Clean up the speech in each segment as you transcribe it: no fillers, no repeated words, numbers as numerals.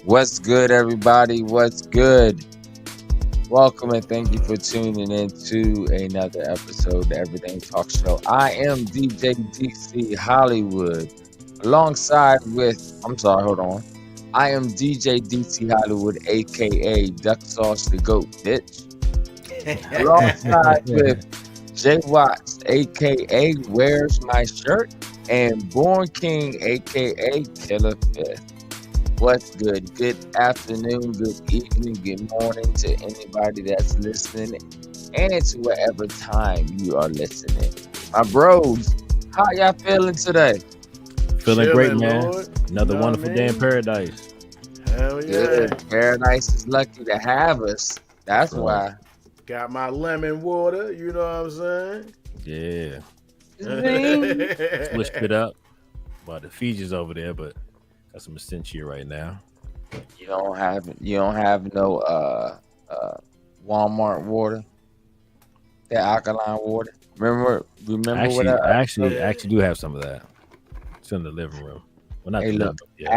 What's good, everybody? What's good? Welcome and thank you for tuning in to another episode of the Everything Talk Show. I am DJ DC Hollywood, alongside with, I am DJ DC Hollywood, aka Duck Sauce the Goat, bitch. Alongside with Jay Watts, aka Where's My Shirt, and Born King, aka Killer Fifth. What's good? Good afternoon, good evening, good morning to anybody that's listening and to whatever time you are listening. My bros, how y'all feeling today? Feeling great, man. Lord. Another You know wonderful what I day in mean? paradise. Hell yeah. Good. Paradise is lucky to have us. That's Right. why. Got my lemon water, you know what I'm saying? Yeah. Zing. Switched it up. Well, the Fiji's over there, but got some Essentia right now. You don't have no Walmart water, that alkaline water. Remember Actually, what I actually do have some of that. It's in the living room. Well, not Hey, the look, living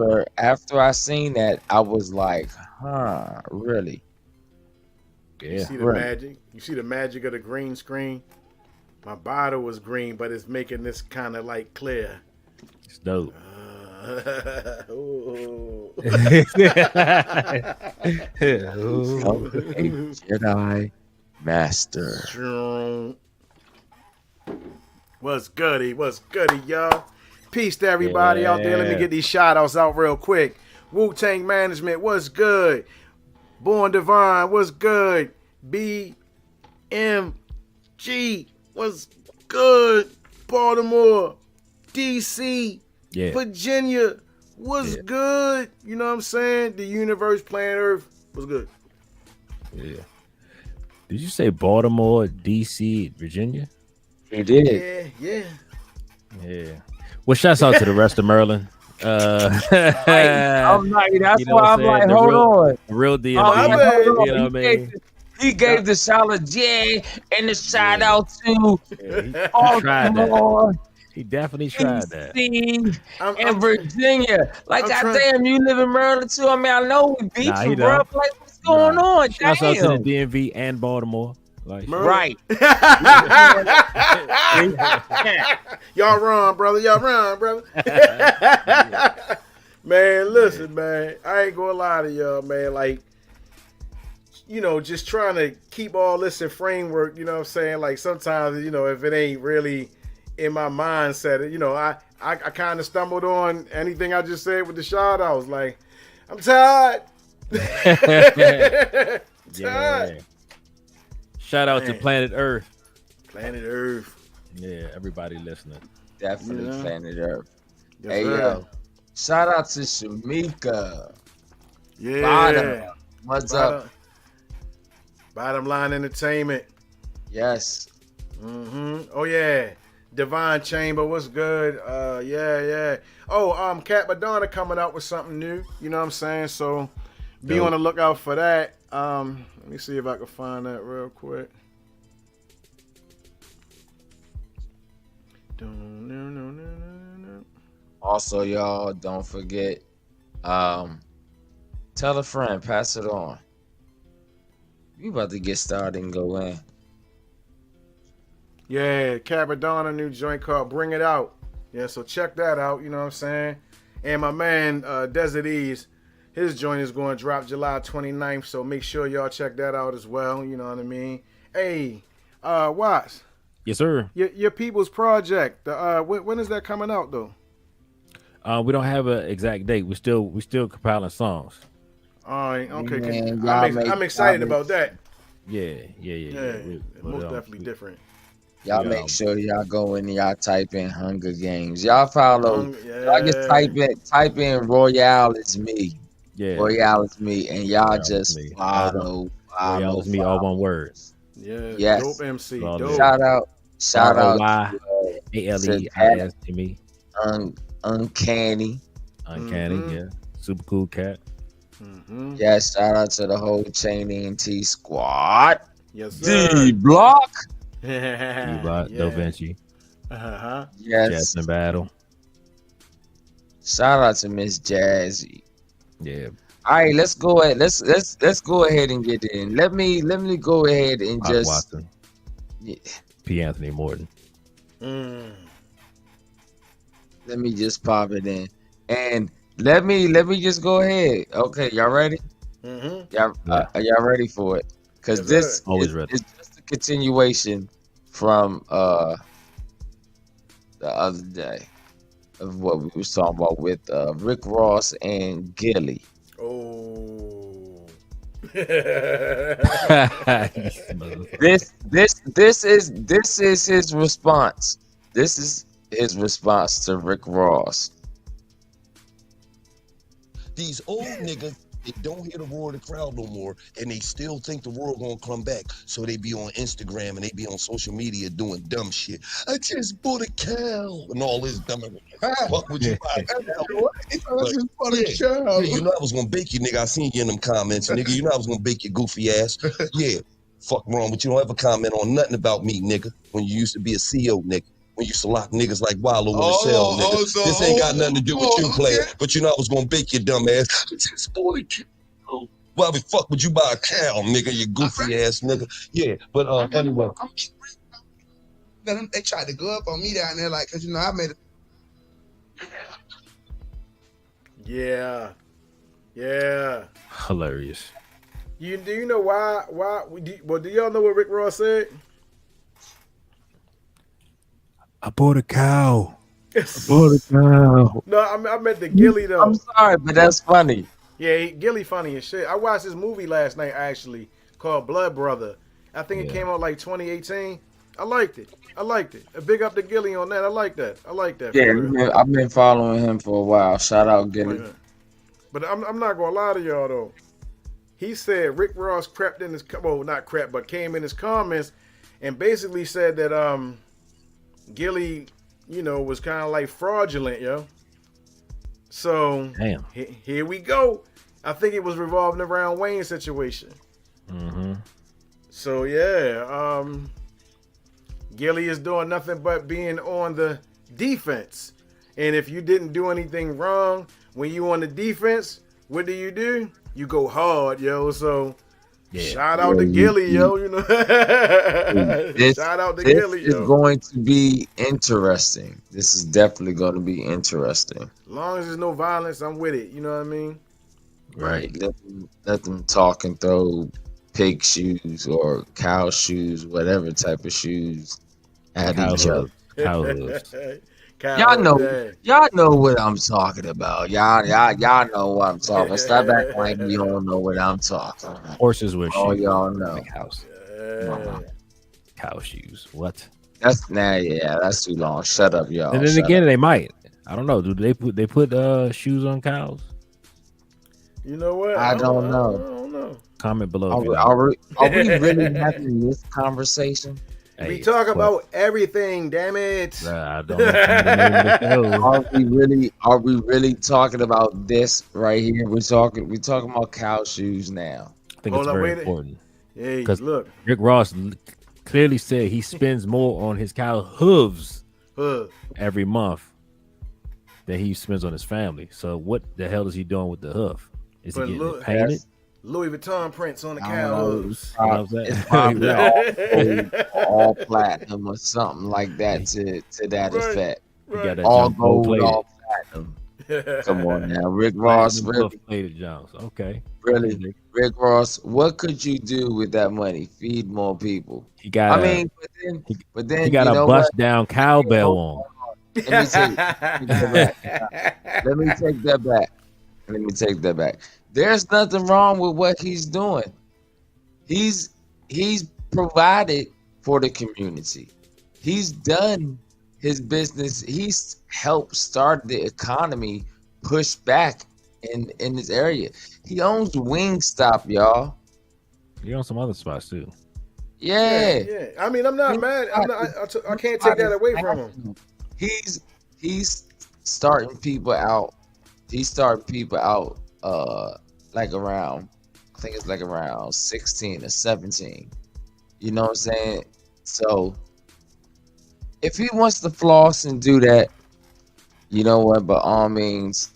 room. Yeah. after I seen that, I was like, really? You Yeah. see the Right. magic? You see the magic of the green screen? My bottle was green, but it's making this kind of like clear. It's dope. Ooh. Oh, a Jedi Master. Strong. What's goody? What's goody, y'all? Peace to everybody out there. Let me Yeah. get these shout outs out real quick. Wu-Tang Management, what's good? Born Divine, what's good? BMG, what's good? Baltimore, DC, Yeah. Virginia, what's Yeah. good? You know what I'm saying? The universe, planet Earth, what's good? Yeah. Did you say Baltimore, DC, Virginia? He did. Yeah. Yeah. Well, shouts out to the rest of Maryland. I'm like, that's You know why what I'm I'm like, saying? hold on. The real Oh, DMV. my bad. You know what I mean? He gave the shout out, yeah, and the shout out to Yeah, he tried that. Baltimore, He definitely tried that. DC, I'm and Virginia. Like, I'm trying- goddamn, you live in Maryland too? I mean, I know we Nah, he beefing, bro. don't. Like, what's going on? Shouts out to the Damn. DMV and Baltimore. Like, Right. Y'all run, brother. Y'all run, brother. Man, listen, man. I ain't gonna lie to y'all, man. Like, you know, just trying to keep all this in framework, you know what I'm saying? Like, sometimes, you know, if it ain't really in my mindset, you know, I kind of stumbled on anything I just said with the shout outs. Like, I'm tired. yeah. Shout out to Man. Planet Earth. Planet Earth. Yeah, everybody listening. Definitely Yeah. Planet Earth. Yes, Hey, sir. yo. Shout out to Shamika. Yeah. Bottom. What's up? Bottom Line Entertainment. Yes. Oh yeah, Divine Chamber, what's good? Yeah. Oh, Cat Madonna coming out with something new. You know what I'm saying? So be Dope. on the lookout for that. Let me see if I can find that real quick. Also, y'all, don't forget, tell a friend, pass it on. We about to get started and go in. Yeah, Cat Madonna, new joint called Bring It Out. Yeah, so check that out. You know what I'm saying? And my man Desert Ease, his joint is going to drop July 29th. So make sure y'all check that out as well. You know what I mean? Hey, Watts. Yes, sir. Your People's Project. When is that coming out though? We don't have an exact date. We still compiling songs. All right, okay. Man, y'all I'm excited make- about that. Yeah. Yeah, We'll most definitely different. Y'all Yeah. make sure y'all go in and y'all type in Hunger Games. Y'all follow. Yeah. Y'all just type in Royale is me. Yeah. Royale is me, and y'all Royale is just me. follow. Royale is me, all one word. Yeah. Yes. Dope MC. Well, Dope. Shout out ROYALEIS to me. Uncanny. Uncanny, Mhm. yeah. Super cool cat. Mm-hmm. Yes, shout out to the whole Chain ENT squad. Yes, sir. D Block. D-Block, Da Vinci, Yes. Jackson Battle. Shout out to Miss Jazzy. Yeah, All right, let's go ahead. Let's go ahead and get in. Let me go ahead and Rock just Watson, yeah, P. Anthony Morton. let me just pop it in. And let me just go ahead. Okay, y'all ready? Y'all Yeah, are y'all ready for it? Because Yes, sir. always ready. is just a continuation from the other day of what we was talking about with Rick Ross and Gilly. Oh. This is his response. This is his response to Rick Ross. These old niggas, they don't hear the roar of the crowd no more, and they still think the world gonna come back. So they be on Instagram and they be on social media doing dumb shit. I just bought a cow and all this dumb. Fuck would you buy a cow? I just bought a Yeah, cow. you know I was gonna bake you, nigga. I seen you in them comments, nigga. You know I was gonna bake your goofy ass. Yeah, fuck wrong, but you don't ever comment on nothing about me, nigga. When you used to be a CEO, nigga. When you used to lock niggas like Wallow in the cell, nigga. so- This ain't got nothing to do with you, player. okay. But you know I was gonna bake your dumb ass. I just bought a cow. Why the fuck would you buy a cow, nigga? You goofy ass nigga. Yeah, but anyway. They tried to go up on me down there, like, cause I made it. Yeah. Yeah. Hilarious. Do you know why? Do y'all know what Rick Ross said? I bought a cow. Bought a cow. No, I meant the Gilly though. I'm sorry, but that's funny. Yeah, Gilly funny as shit. I watched this movie last night actually called Blood Brother. I think it came out like 2018. I liked it. A big up to Gilly on that. I like that. Yeah, I've been following him for a while. Shout out Gilly. But I'm not gonna lie to y'all though. He said Rick Ross crept in his not crept, but came in his comments and basically said that Gilly, was kind of like fraudulent, yo. So Damn. here we go. I think it was revolving around Wayne's situation. Mm-hmm. So yeah, Gilly is doing nothing but being on the defense. And if you didn't do anything wrong when you on the defense, what do? You go hard, yo. So shout out to Gilly, yo. Shout out to Gilly, yo. This is going to be interesting. This is definitely going to be interesting. As long as there's no violence, I'm with it. You know what I mean? Right. Let them talk and throw pig shoes or cow shoes, whatever type of shoes at each other. Cow hooves. Y'all know what I'm talking about. Y'all know what I'm talking about. Stop acting like you don't know what I'm talking about. Horses with shoes. Oh, y'all know. Like house. Cow shoes. What? That's too long. Shut up, y'all. And then again, they might. I don't know. Do they put shoes on cows? You know what? I don't know. I don't know. Comment below. Are we really having this conversation? We talk about everything, damn it. I don't know. Are we really talking about this right here? We're talking about cow shoes now. I think it's very important. Hey, because look, Rick Ross clearly said he spends more on his cow hooves every month than he spends on his family. So what the hell is he doing with the hoof? Is he getting it painted? Louis Vuitton prints on the cow hooves. It's probably all platinum or something like that to that effect. Right. All gold, all platinum. Come on now, Rick Ross. Plated Jones. Okay. Really, Rick Ross. What could you do with that money? Feed more people. He got. But then he got a bust down cowbell on. Let me take that back. There's nothing wrong with what he's doing. He's provided for the community. He's done his business. He's helped start the economy, push back in this area. He owns Wingstop, y'all. He owns some other spots too. Yeah. I mean, I'm not mad. I can't take that away from him. He's starting people out. He's starting people out. Like around, I think it's like around 16 or 17. You know what I'm saying? So if he wants to floss and do that, you know what? By all means,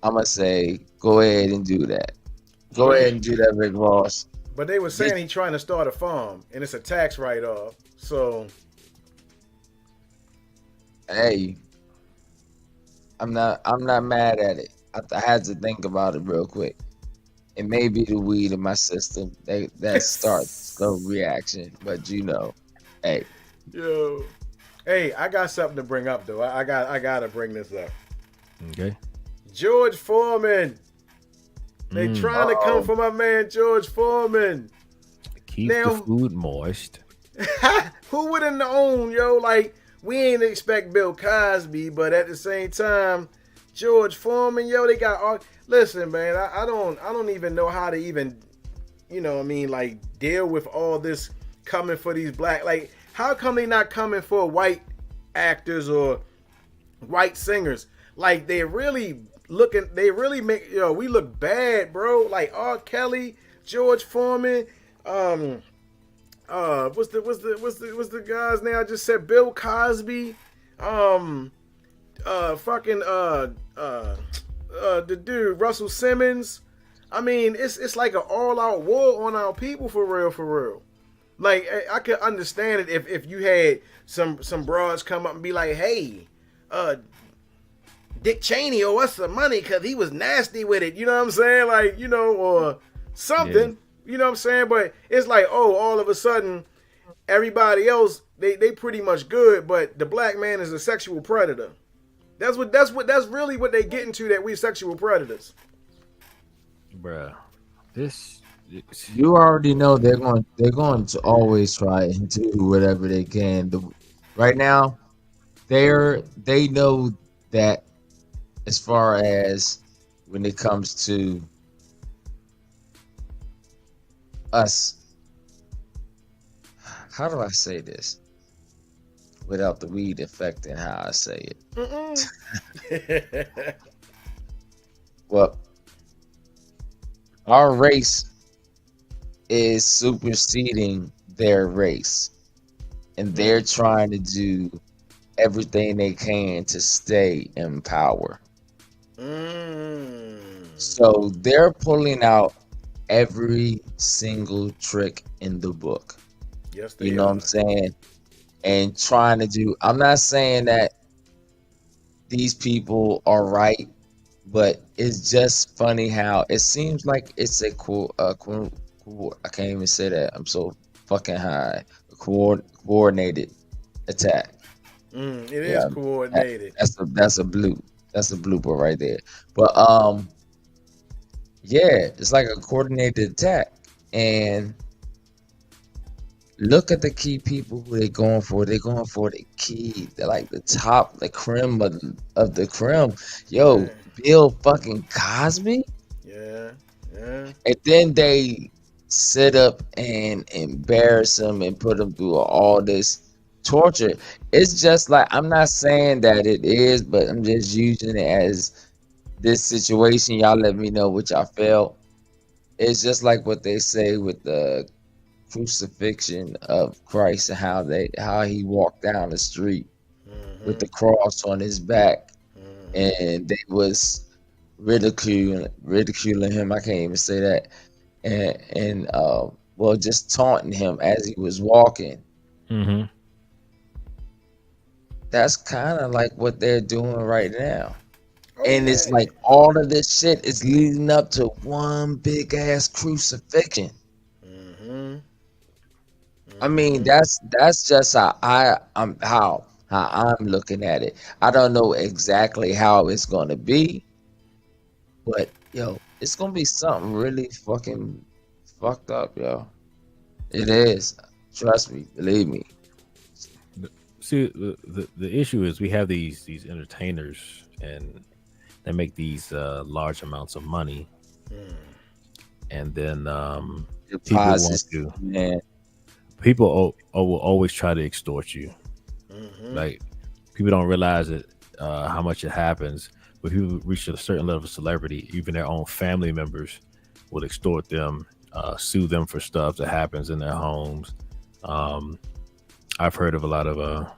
I'm gonna say, go ahead and do that. Go ahead and do that, Rick Ross. But they were saying he's trying to start a farm, and it's a tax write-off. So, Hey, I'm not mad at it. I had to think about it real quick. It may be the weed in my system that starts the reaction, but hey, yo, hey, I got something to bring up though. I gotta bring this up. Okay. George Foreman. They trying to come for my man George Foreman. Keep Now- the food moist. Who would have known, yo? Like, we ain't expect Bill Cosby, but at the same time, George Foreman, yo, they got all. Listen, man, I don't even know how to even, like deal with all this coming for these black. Like, how come they not coming for white actors or white singers? Like, they really make, we look bad, bro. Like R. Kelly, George Foreman, what's the guy's name? I just said Bill Cosby, the dude Russell Simmons. I mean, it's like an all-out war on our people for real. Like, I could understand it if you had some broads come up and be like, hey, Dick Cheney owe us some money because he was nasty with it. You know what I'm saying? Like, or something. Yeah. You know what I'm saying? But it's like, oh, all of a sudden, everybody else, they pretty much good, but the black man is a sexual predator. That's really what they get into, that we sexual predators. Bruh. You already know they're going to always try and do whatever they can. Right now, they know that as far as when it comes to us, how do I say this without the weed affecting how I say it? Well, our race is superseding their race, and they're trying to do everything they can to stay in power. So they're pulling out every single trick in the book. Yes, they you know are. what I'm saying? And trying to do, I'm not saying that these people are right, but it's just funny how it seems like it's a I can't even say that. I'm so fucking high. A coordinated attack. It is coordinated. That's a blooper right there. But yeah, it's like a coordinated attack. And look at the key people who they're going for. They're going for the key. They're like the top, the creme of the creme. Yo, yeah. Bill fucking Cosby. Yeah. And then they sit up and embarrass him and put him through all this torture. It's just like, I'm not saying that it is, but I'm just using it as this situation. Y'all let me know what y'all felt. It's just like what they say with the crucifixion of Christ and how he walked down the street with the cross on his back, and they was ridiculing him. I can't even say that, and just taunting him as he was walking. That's kind of like what they're doing right now. And it's like all of this shit is leading up to one big ass crucifixion. I mean, that's just how I'm looking at it. I don't know exactly how it's gonna be, but yo, it's gonna be something really fucking fucked up, yo. It is. Trust me, believe me. See, the issue is we have these entertainers, and they make these large amounts of money, and then people will always try to extort you. Like, people don't realize it, how much it happens. But people reach a certain level of celebrity, even their own family members will extort them, sue them for stuff that happens in their homes. I've heard of a lot of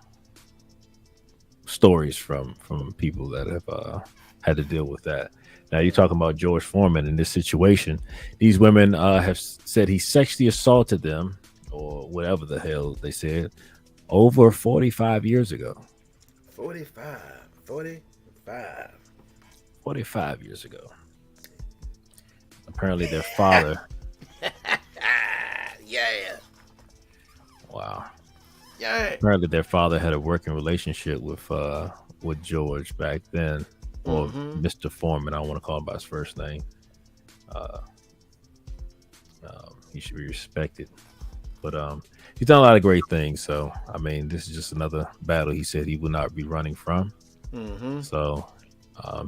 stories from people that have had to deal with that. Now you're talking about George Foreman in this situation. These women have said he sexually assaulted them, or whatever the hell they said, over 45 years ago. 45. 45 years ago. Apparently their father. Yeah. Wow. Yeah. Apparently their father had a working relationship with George back then, or Mr. Foreman. I don't want to call him by his first name. He should be respected. But he's done a lot of great things. So I mean, this is just another battle he said he would not be running from. So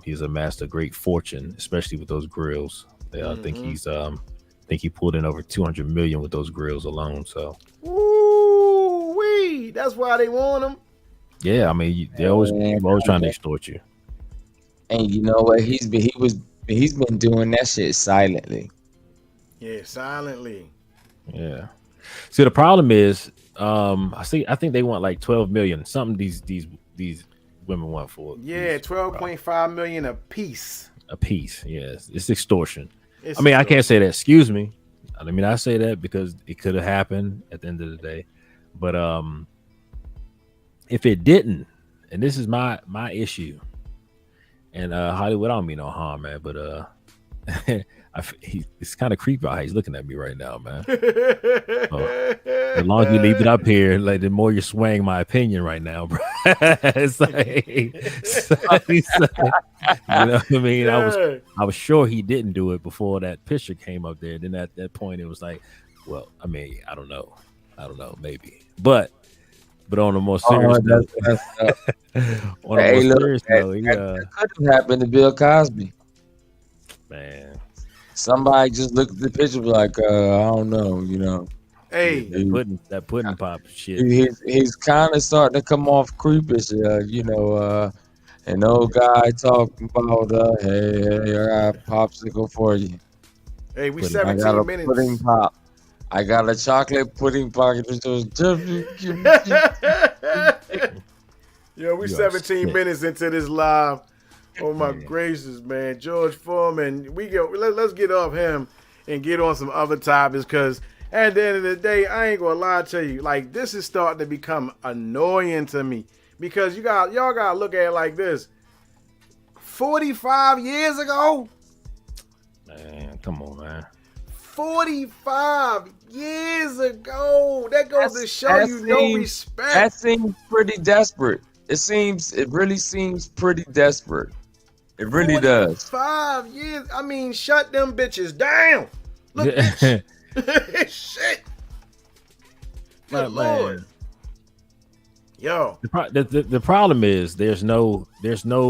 he's amassed a great fortune, especially with those grills. I think he pulled in over 200 million with those grills alone. So, ooh wee, that's why they want him. Yeah, I mean, they're always trying to extort you. And you know what? He's been doing that shit silently. Yeah, silently. Yeah. See, the problem is, I think they want like 12 million. Something these women want for it. Yeah, 12.5 million a piece. A piece. Yes, it's extortion. I can't say that. Excuse me. I mean, I say that because it could have happened at the end of the day. But if it didn't, and this is my issue, and Hollywood, I don't mean no harm, man, but it's kind of creepy how he's looking at me right now, man. As long as you leave it up here, like the more you swaying my opinion right now, bro. It's like, you know what I mean? Yeah. I was sure he didn't do it before that picture came up there. Then at that point, it was like, well, I mean, I don't know, maybe, but on a more serious note, that could have happened to Bill Cosby. Man, somebody just looked at the picture like, I don't know, you know. Hey, that pudding pop shit. He's kind of starting to come off creepish, you know. An old guy talking about, hey, I got a popsicle for you. Hey, we 17 minutes. Pudding pop. I got a chocolate pudding pocket. Yo, we 17 minutes into this live. Oh my gracious, man. George Foreman. Let's get off him and get on some other topics, because at the end of the day, I ain't gonna lie to you. Like, this is starting to become annoying to me, because y'all gotta look at it like this. 45 years ago? Man, come on, man. 45 years ago. That goes to show you no respect. That seems pretty desperate. It really seems pretty desperate. It really does. 5 years. I mean, shut them bitches down. Look, bitch. Shit. Good Lord. Yo. The problem is there's no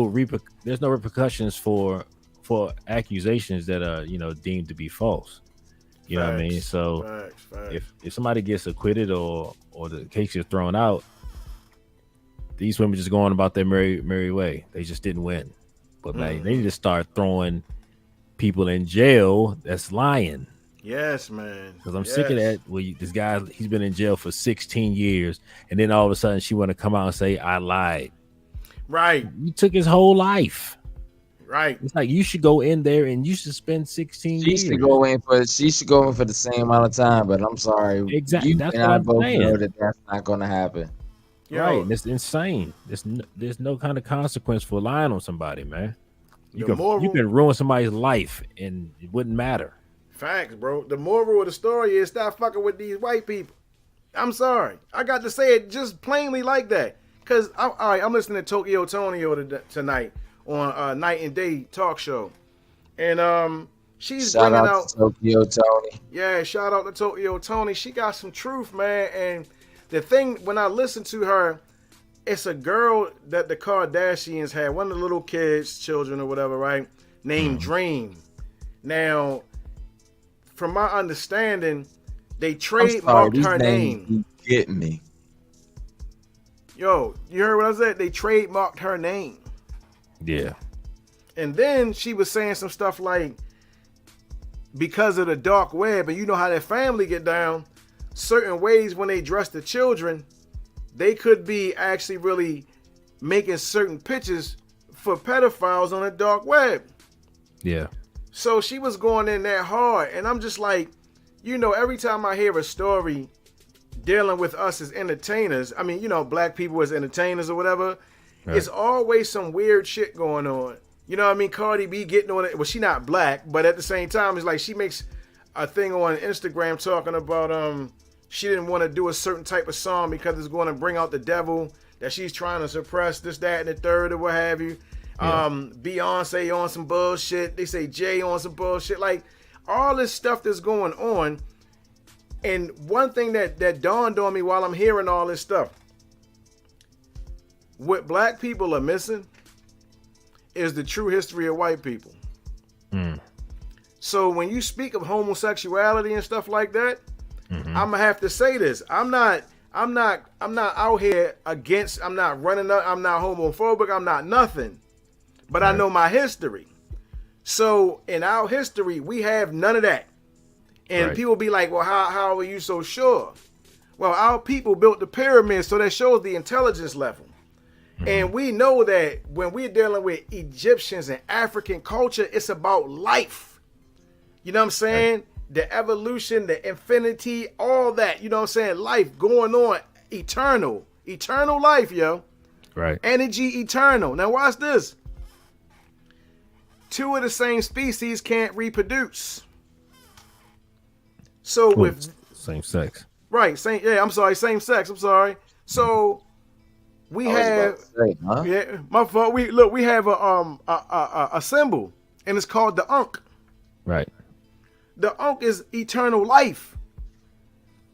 repercussions for accusations that are, you know, deemed to be false. You know what I mean? So facts. If somebody gets acquitted or the case is thrown out, these women just going about their merry way. They just didn't win. But man, they need to start throwing people in jail that's lying. Yes, man. Because I'm sick of that. Well, this guy, he's been in jail for 16 years, and then all of a sudden she want to come out and say, I lied. Right. You took his whole life. Right. It's like you should go in there and you should spend 16 years. She should go in for the same amount of time, but I'm sorry. Exactly. That's what I'm saying. Know that's not going to happen. Right. It's insane. There's no kind of consequence for lying on somebody, man. You can ruin somebody's life and it wouldn't matter. Facts, bro. The moral of the story is stop fucking with these white people. I'm sorry. I got to say it just plainly like that. Because, I'm listening to Tokyo Tonio tonight on Night and Day talk show. And she's shout bringing out to Tokyo Tony. Yeah, shout out to Tokyo Tony. She got some truth, man. And the thing, when I listen to her, it's a girl that the Kardashians had, one of the little kids, children or whatever, right? Named Dream. Now, from my understanding, they trademarked her name. You getting me? Yo, you heard what I said? They trademarked her name. Yeah. And then she was saying some stuff like, because of the dark web, and you know how that family get down, certain ways when they dress the children, they could be actually really making certain pictures for pedophiles on the dark web. Yeah. So she was going in that hard, and I'm just like, every time I hear a story dealing with us as entertainers, I mean, black people as entertainers or whatever, Right. it's always some weird shit going on. You know what I mean? Cardi B getting on it. Well, she not black, but at the same time, it's like she makes a thing on Instagram talking about she didn't want to do a certain type of song because it's going to bring out the devil that she's trying to suppress, this, that, and the third, or what have you. Yeah. Beyonce on some bullshit. They say Jay on some bullshit. Like, all this stuff that's going on. And one thing that dawned on me while I'm hearing all this stuff, what black people are missing is the true history of white people. Mm. So when you speak of homosexuality and stuff like that, Mm-hmm. I'm gonna have to say this. I'm not out here against, I'm not running up, I'm not homophobic, I'm not nothing. But I Right. know my history. So in our history, we have none of that. And Right. people be like, well, how are you so sure? Well, our people built the pyramids, so that shows the intelligence level. And we know that when we're dealing with Egyptians and African culture, it's about life. You know what I'm saying? The evolution, the infinity, all that. You know what I'm saying? Life going on, eternal. Eternal life, yo. Right. Energy eternal. Now watch this. Two of the same species can't reproduce. So Well, with same sex. right, same same sex. I'm sorry. So we I was have about to say, huh? yeah, my fault. We have a symbol, and it's called the Ankh. Right. The Ankh is eternal life.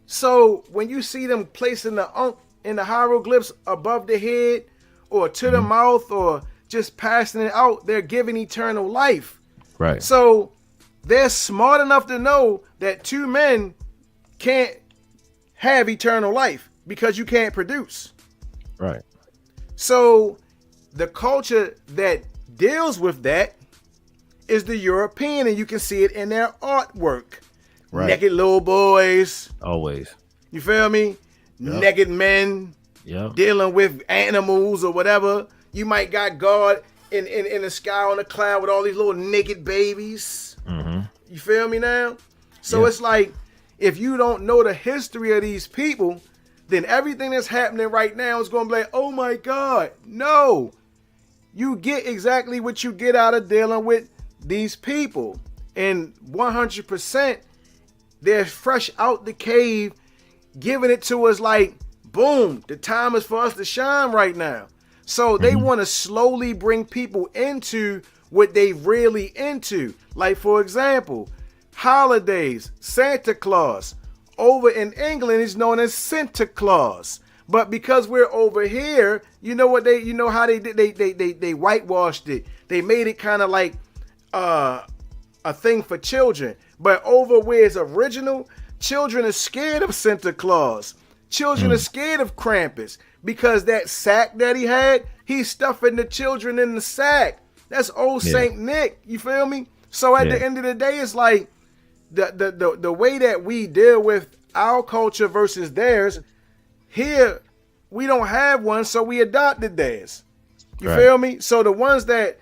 So when you see them placing the Ankh in the hieroglyphs above the head or to the mouth or just passing it out, they're giving eternal life. Right. So they're smart enough to know that two men can't have eternal life because you can't produce. Right. So the culture that deals with that is the European, and you can see it in their artwork. Right. Naked little boys, Always. you feel me? Yep. Naked men Yeah. dealing with animals or whatever. You might got God in the sky on the cloud with all these little naked babies. Mm-hmm. You feel me now? So Yeah. it's like, if you don't know the history of these people, then everything that's happening right now is going to be like, oh my God. No. You get exactly what you get out of dealing with these people. And 100%, they're fresh out the cave, giving it to us like, boom, the time is for us to shine right now. So they want to slowly bring people into what they really into. Like, for example, holidays, Santa Claus. Over in England, is known as Santa Claus. But because we're over here, you know what you know how they did? They whitewashed it. They made it kind of like a thing for children. But over where it's original, children are scared of Santa Claus. Children are scared of Krampus because that sack that he had, he's stuffing the children in the sack. That's old Saint Nick. You feel me? So at the end of the day, it's like the way that we deal with our culture versus theirs. Here, we don't have one, so we adopted theirs. You Right. feel me? So the ones that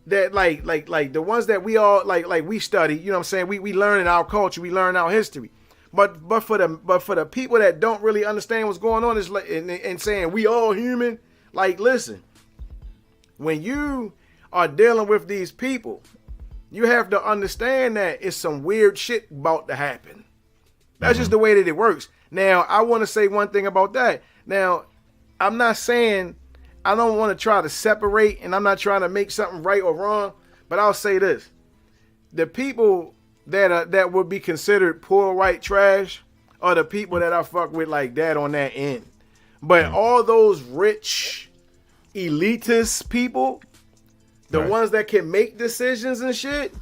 like the ones that we all like we study, you know what I'm saying? We learn in our culture, we learn our history. But for the people that don't really understand what's going on is like and saying we all human, like listen, when you are dealing with these people, you have to understand that it's some weird shit about to happen. That's just the way that it works. Now, I want to say one thing about that. Now, I'm not saying I don't want to try to separate, and I'm not trying to make something right or wrong, but I'll say this. The people that would be considered poor white trash are the people that I fuck with like that on that end. But all those rich, elitist people, the Right. ones that can make decisions and shit,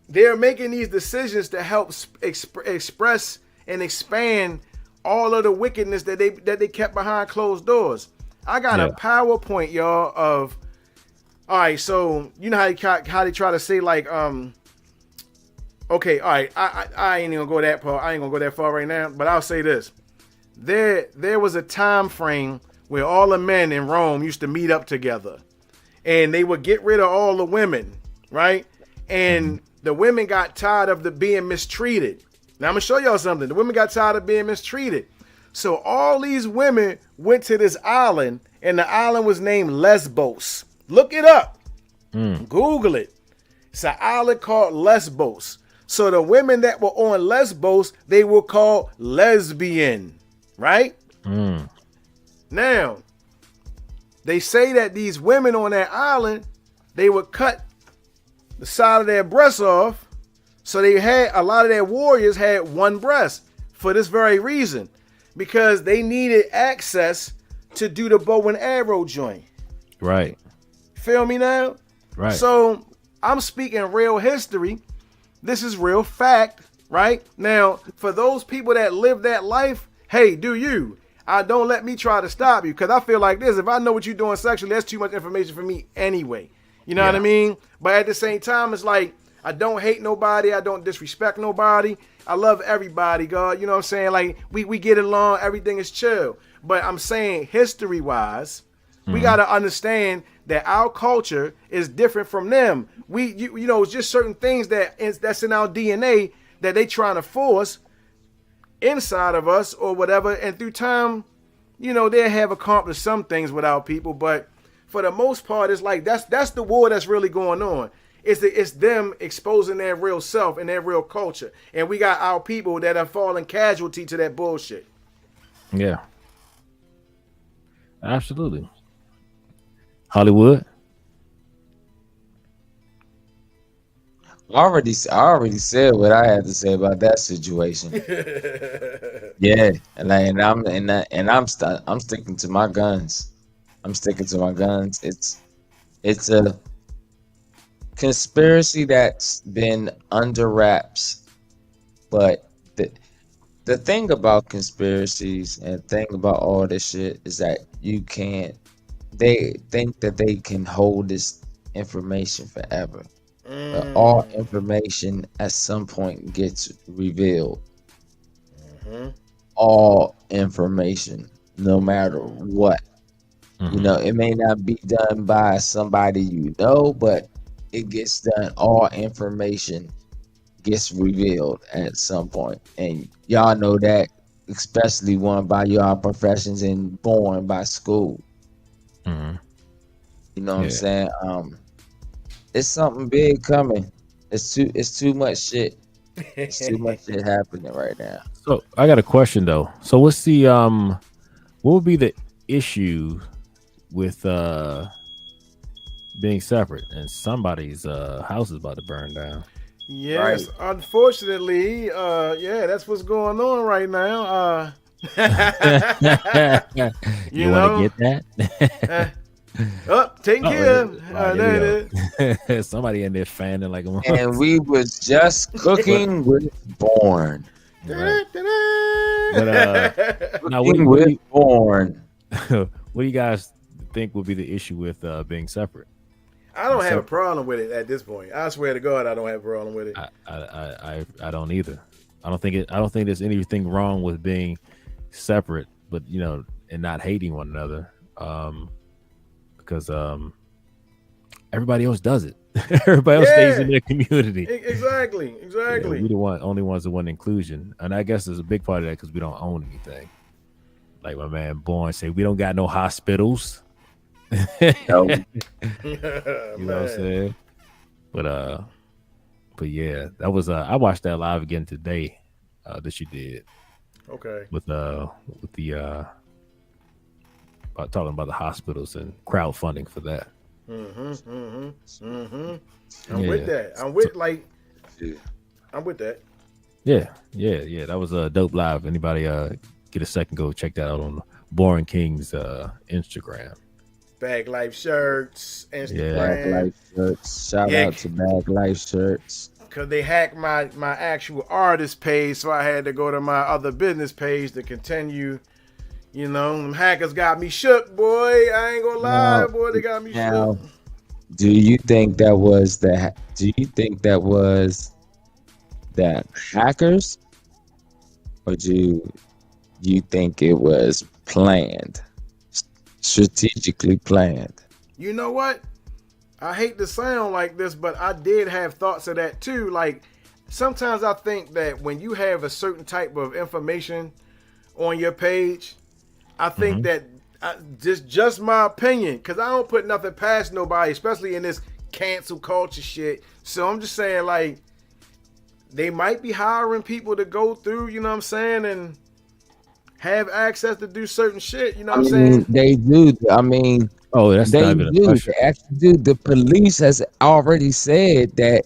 they're making these decisions to help express and expand all of the wickedness that they kept behind closed doors. I got a PowerPoint, y'all, of all right. So you know how they try to say like okay, all right. I ain't even gonna go that far. I ain't gonna go that far right now. But I'll say this: there was a time frame where all the men in Rome used to meet up together, and they would get rid of all the women, right? And the women got tired of being mistreated. Now I'm gonna show y'all something. The women got tired of being mistreated, so all these women went to this island, and the island was named Lesbos. Look it up. Google it. It's an island called Lesbos. So the women that were on Lesbos, they were called lesbian, right? Now, they say that these women on that island, they would cut the side of their breasts off. So they had, a lot of their warriors had one breast for this very reason, because they needed access to do the bow and arrow joint. Right. Feel me now? Right. So I'm speaking real history. This is real fact, right? Now, for those people that live that life, hey, do you? Don't let me try to stop you, because I feel like this. If I know what you're doing sexually, that's too much information for me anyway. You know what I mean? But at the same time, it's like, I don't hate nobody. I don't disrespect nobody. I love everybody, God. You know what I'm saying? Like, we get along. Everything is chill. But I'm saying history-wise, we got to understand that our culture is different from them. You know, it's just certain things that's in our DNA that they trying to force inside of us or whatever. And through time, you know, they have accomplished some things with our people. But for the most part, it's like that's the war that's really going on. It's them exposing their real self and their real culture. And we got our people that are falling casualty to that bullshit. Yeah. Absolutely. Hollywood. I already said what I had to say about that situation. Yeah, I'm sticking to my guns. I'm sticking to my guns. It's a conspiracy that's been under wraps, but the thing about conspiracies and the thing about all this shit is that they think that they can hold this information forever. But all information at some point gets revealed. All information, no matter what. You know, it may not be done by somebody you know, but it gets done. All information gets revealed at some point. And y'all know that, especially one by y'all professions and born by school. You know what I'm saying? It's something big coming. It's too much shit. It's too much shit happening right now. So I got a question though. So what's the what would be the issue with being separate and somebody's house is about to burn down? Yes, right. Unfortunately, yeah, that's what's going on right now. you want to get that? Taking care. There it is. Somebody in there fanning like a monster. And we was just cooking with Born. Right. But now Born. What do you guys think would be the issue with being separate? I don't have a problem with it at this point. I swear to God, I don't have a problem with it. I don't either. I don't think there's anything wrong with being separate, but you know, and not hating one another. Because everybody else does it. Everybody else stays in their community. Exactly. Yeah, we the only ones that want inclusion, and I guess there's a big part of that because we don't own anything. Like my man Born said, we don't got no hospitals. No. You know what I'm saying? But yeah, that was I watched that live again today. That you did. Okay. With the talking about the hospitals and crowdfunding for that. I'm with that. I'm with that. Yeah. That was a dope live. Anybody get a second, go check that out on Born King's Instagram. Bag Life Shirts, Instagram. Yeah. Bag Life Shirts. Shout out to Bag Life Shirts. Because they hacked my actual artist page, so I had to go to my other business page to continue. You know, them hackers got me shook, boy. I ain't gonna lie, boy. They got me shook. Do you think that was the hackers, or do you think it was planned? strategically planned. You know what? I hate to sound like this, but I did have thoughts of that too. Like sometimes I think that when you have a certain type of information on your page, I think that just my opinion, because I don't put nothing past nobody, especially in this cancel culture shit. So I'm just saying, like, they might be hiring people to go through, you know what I'm saying, and have access to do certain shit, you know what I'm saying? They do. I mean, Oh, that's they not even a do. question. They actually do. The police has already said that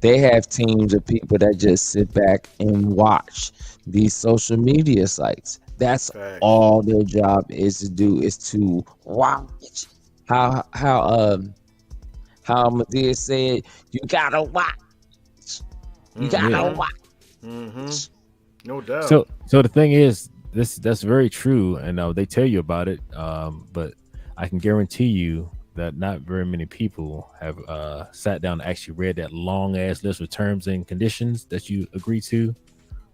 they have teams of people that just sit back and watch these social media sites. That's Facts. all their job is to do, is to watch. How Medea said, you gotta watch. You gotta Yeah. watch. No doubt. So the thing is, that's very true, and they tell you about it. But I can guarantee you that not very many people have sat down and actually read that long ass list of terms and conditions that you agree to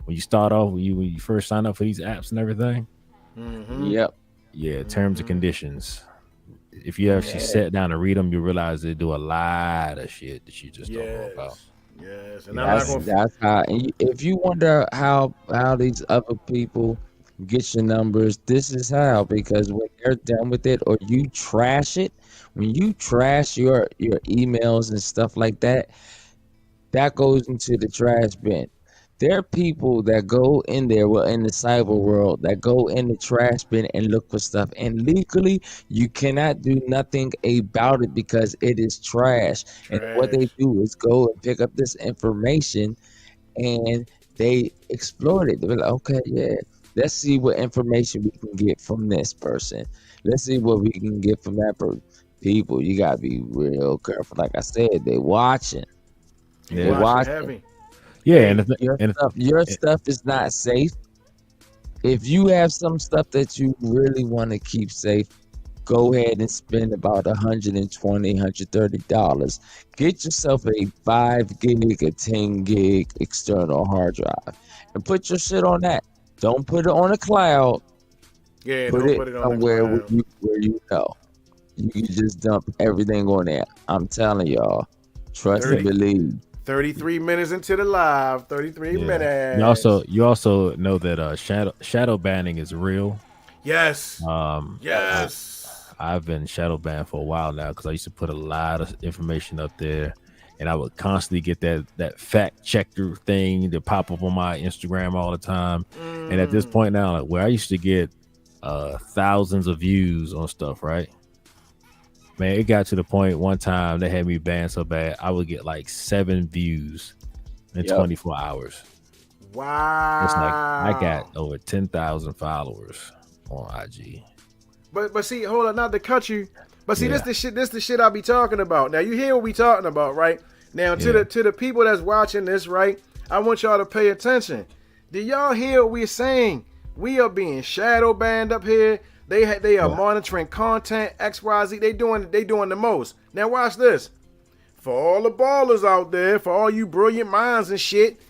when you start off, when you first sign up for these apps and everything. Yep. Yeah, terms and conditions. If you actually sat down and read them, you realize they do a lot of shit that you just don't know about. Yes, and I'm not gonna. That's how. And if you wonder how these other people get your numbers, this is how. Because when they're done with it, or you trash it, when you trash your emails and stuff like that, that goes into the trash bin. There are people that go in there, well, in the cyber world, that go in the trash bin and look for stuff. And legally, you cannot do nothing about it because it is trash. And what they do is go and pick up this information and they exploit it. They're like, okay, yeah, let's see what information we can get from this person. Let's see what we can get from that person. People, you gotta be real careful. Like I said, they're watching. Yeah. They're watching. Yeah, and Your stuff is not safe. If you have some stuff that you really want to keep safe, go ahead and spend about $120, $130. Get yourself a 5 gig or 10 gig external hard drive and put your shit on that. Don't put it on a cloud. Yeah, put don't it put it on somewhere the cloud. where you know. You can just dump everything on there. I'm telling y'all, trust and believe. 33 minutes into the live. 33 minutes. You also know that shadow banning is real. Yes. Yes. I've been shadow banned for a while now because I used to put a lot of information up there, and I would constantly get that fact checker thing to pop up on my Instagram all the time. And at this point now, like, where I used to get thousands of views on stuff, right? Man, it got to the point one time they had me banned so bad I would get like 7 views in 24 hours. Wow. It's like I got over 10,000 followers on IG. But see, hold on, not to cut you. But see, this the shit I be talking about. Now you hear what we talking about, right? Now to the people that's watching this, right? I want y'all to pay attention. Do y'all hear what we're saying? We are being shadow banned up here. They are monitoring content, XYZ. They doing the most. Now watch this. For all the ballers out there, for all you brilliant minds and shit,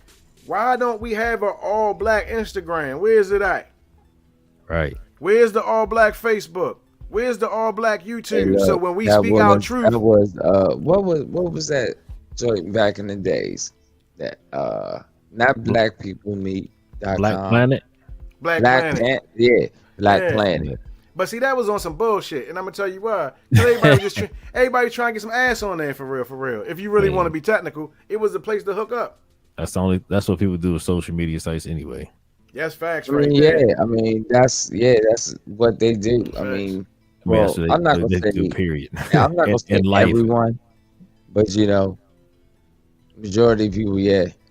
why don't we have an all black Instagram? Where is it at? Right. Where's the all black Facebook? Where's the all black YouTube? So when we speak our truth, that was what was that joint back in the days? That not Black People Meet. Black Planet. Black Planet. Black Planet. But see, that was on some bullshit, and I'm gonna tell you why. Everybody trying to get some ass on there for real. If you really want to be technical, it was the place to hook up. That's what people do with social media sites anyway. That's facts, right? Yeah, I mean that's what they do. I mean, well, I'm not gonna say period. I'm not gonna say everyone, but majority of people,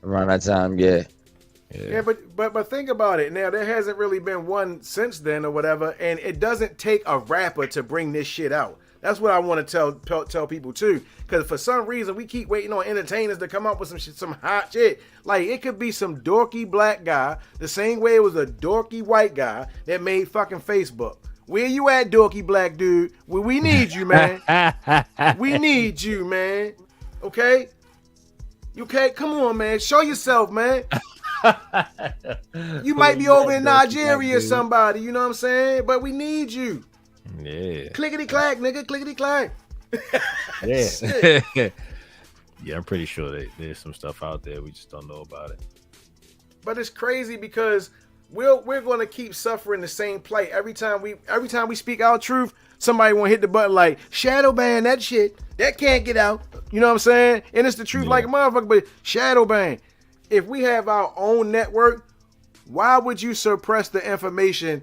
around that time, Yeah, but think about it. Now there hasn't really been one since then or whatever, and it doesn't take a rapper to bring this shit out. That's what I want to tell people too, because for some reason we keep waiting on entertainers to come up with some hot shit. Like it could be some dorky black guy, the same way it was a dorky white guy that made fucking Facebook. Where you at, dorky black dude? Well, we need you, man. We need you, man. Okay? You can't. Come on, man. Show yourself, man. You might be over in Nigeria or somebody, you know what I'm saying? But we need you. Yeah. Clickety clack, nigga. Clickety clack. Yeah. Yeah, I'm pretty sure there's some stuff out there. We just don't know about it. But it's crazy because we're going to keep suffering the same plight every time we speak our truth. Somebody want to hit the button like shadow ban that shit. That can't get out. You know what I'm saying? And it's the truth like a motherfucker. But shadow ban. If we have our own network, why would you suppress the information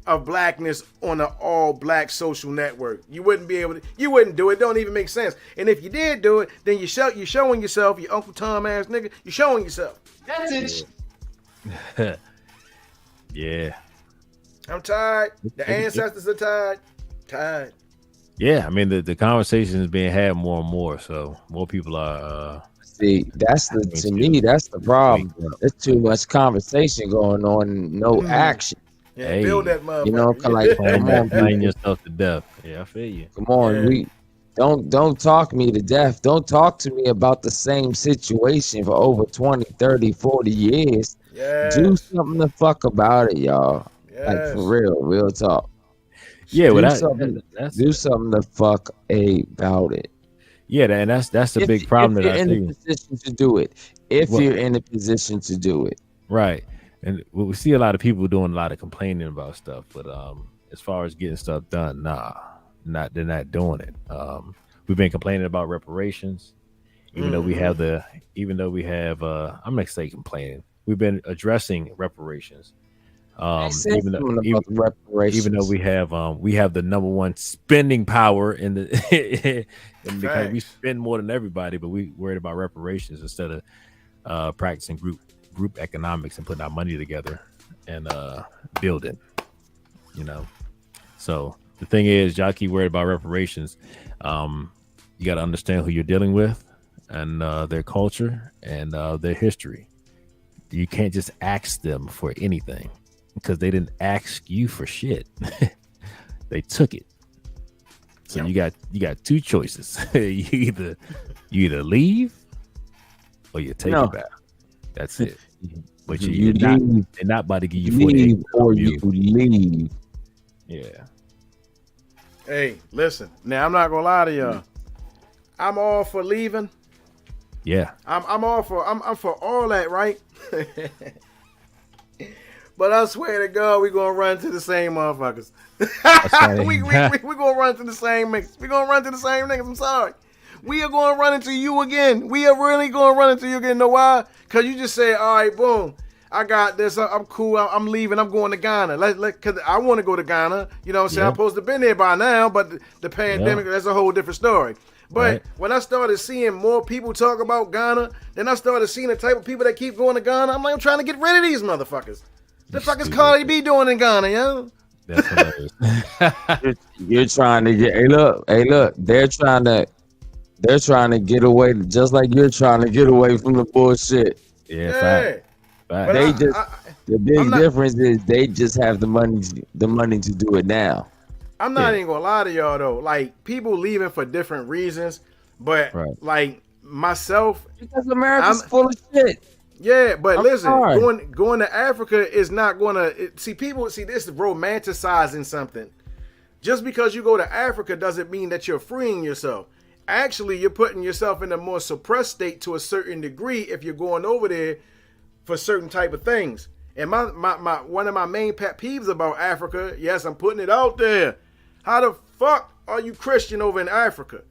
of blackness on an all-black social network? You wouldn't be able to. You wouldn't do it. Don't even make sense. And if you did do it, then you're showing yourself, you Uncle Tom ass nigga. You're showing yourself. That's it. Yeah. I'm tired. The ancestors are tired. Tired. Yeah, I mean the conversation is being had more and more, so more people are. See, to me, that's the problem. There's too much conversation going on, no action. Yeah, Hey, build that motherfucker. You know, like come on, playing people. yourself to death. Yeah, I feel you. Come on, Yeah. we don't talk me to death. Don't talk to me about the same situation for over 20, 30, 40 years. Yes. Do something the fuck about it, y'all. Like Yes. for real talk. Yeah, do well, something, that's do something the fuck about it. yeah, and that's the big problem if that I you're in see. a position to do it. If Well- you're in a position to do it. Right. And we see a lot of people doing a lot of complaining about stuff, but as far as getting stuff done, they're not doing it. We've been complaining about reparations, even though we have I'm gonna say complaining. We've been addressing reparations. Even though we have the number one spending power in the and because we spend more than everybody, but we worried about reparations instead of practicing group economics and putting our money together and building, you know. So the thing is, y'all keep worried about reparations. You got to understand who you're dealing with and their culture and their history. You can't just ask them for anything because they didn't ask you for shit. They took it. So you got two choices. you either leave or you take it back. That's it. But they're not about to give you 48 or you leave. Yeah. Hey, listen. Now I'm not gonna lie to y'all. I'm all for leaving. Yeah. I'm all for I'm for all that, right? But I swear to God, we gonna run to the same motherfuckers. we gonna run to the same niggas. We gonna run to the same niggas. I'm sorry. We are gonna run into you again. We are really gonna run into you again. Know why? Cause you just say, all right, boom. I got this. I'm cool. I'm leaving. I'm going to Ghana. Cause I want to go to Ghana. You know what I'm saying? Yeah. I'm supposed to have been there by now, but the pandemic, that's a whole different story. But when I started seeing more people talk about Ghana, then I started seeing the type of people that keep going to Ghana. I'm like, I'm trying to get rid of these motherfuckers. The fuck is Cardi B doing in Ghana, yo? That's hilarious. You're trying to get. Hey, look. They're trying to get away, just like you're trying to get away from the bullshit. Yeah. Fact. But The big difference is they just have the money to do it now. I'm not even gonna lie to y'all though. Like, people leaving for different reasons, but like myself, because America's full of shit. Yeah, but I'm listen, sorry. going to Africa is not gonna see people see this is romanticizing something. Just because you go to Africa doesn't mean that you're freeing yourself. Actually, you're putting yourself in a more suppressed state to a certain degree if you're going over there for certain type of things. And my one of my main pet peeves about Africa, yes, I'm putting it out there. How the fuck are you Christian over in Africa?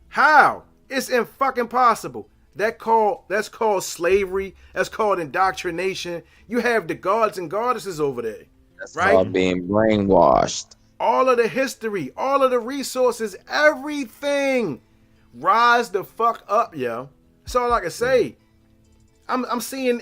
How? It's fucking possible. That's called slavery. That's called indoctrination. You have the gods and goddesses over there. That's right? called being brainwashed. All of the history, all of the resources, everything. Rise the fuck up, yo. That's all I can say. I'm seeing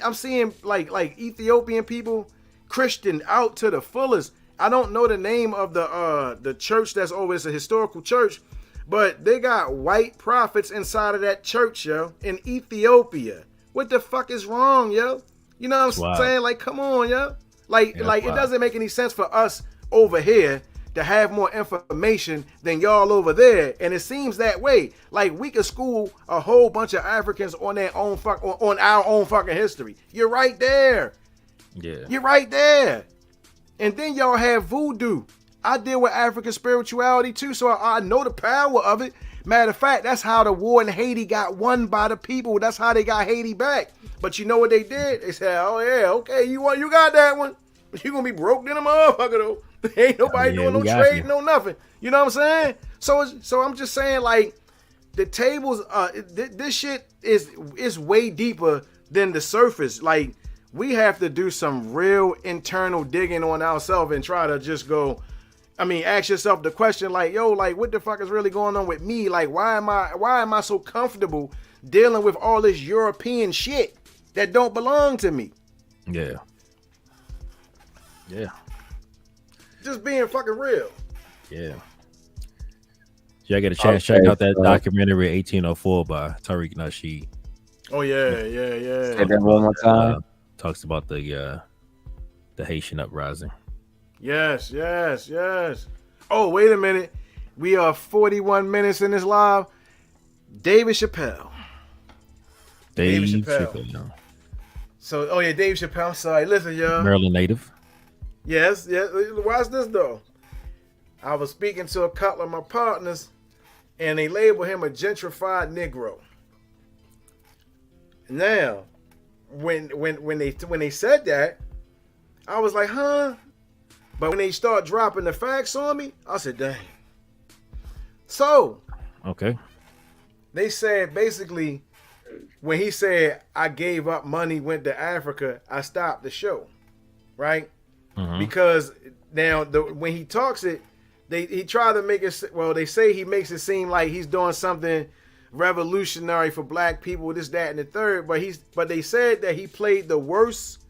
like Ethiopian people, Christian out to the fullest. I don't know the name of the church that's over. It's a historical church, but they got white prophets inside of that church, yo, in Ethiopia. What the fuck is wrong, yo? You know what I'm saying? Like, come on, yo. Like it doesn't make any sense for us over here to have more information than y'all over there, and it seems that way. Like, we could school a whole bunch of Africans on their own on our own fucking history. You're right there. Yeah, you're right there. And then y'all have voodoo. I deal with African spirituality too, so I know the power of it. Matter of fact, that's how the war in Haiti got won by the people. That's how they got Haiti back. But you know what they did? They said, "Oh yeah, okay, you got that one, but you gonna be broke in a motherfucker though. Ain't nobody doing no trade, no nothing. You know what I'm saying? So I'm just saying, like, the tables, this shit is way deeper than the surface. Like, we have to do some real internal digging on ourselves and try to just go. I mean, ask yourself the question, like, yo, like, what the fuck is really going on with me? Like, why am I so comfortable dealing with all this European shit that don't belong to me? Yeah. Just being fucking real. Yeah. Yeah, I get a chance. Check out that documentary 1804 by Tariq Nasheed. Oh yeah. Say that one more time. Talks about the Haitian uprising. Yes. Oh, wait a minute. We are 41 minutes in this live. David Chappelle. Dave Chappelle. So, oh yeah, Dave Chappelle. I'm sorry. Listen, y'all. Maryland native. Yes. Watch this though. I was speaking to a couple of my partners, and they labeled him a gentrified Negro. Now, when they said that, I was like, huh? But when they start dropping the facts on me, I said, dang. So, okay. They said basically, when he said, I gave up money, went to Africa, I stopped the show, right? Mm-hmm. Because now when he talks it, he tried to make it, well, they say he makes it seem like he's doing something revolutionary for black people, this, that, and the third, but they said that he played the worst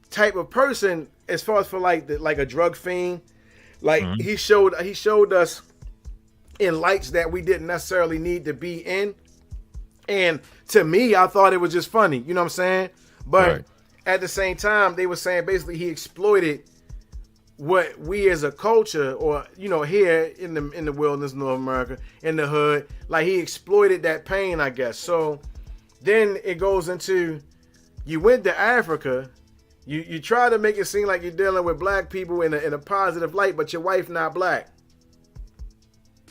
type of person as far as for like a drug fiend. Like, mm-hmm. he showed us in lights that we didn't necessarily need to be in. And to me, I thought it was just funny, you know what I'm saying? But right. At the same time, they were saying basically he exploited what we as a culture, or, you know, here in the wilderness, North America, in the hood, like, he exploited that pain, I guess. So then it goes into, you went to Africa, you try to make it seem like you're dealing with black people in a positive light, but your wife not black.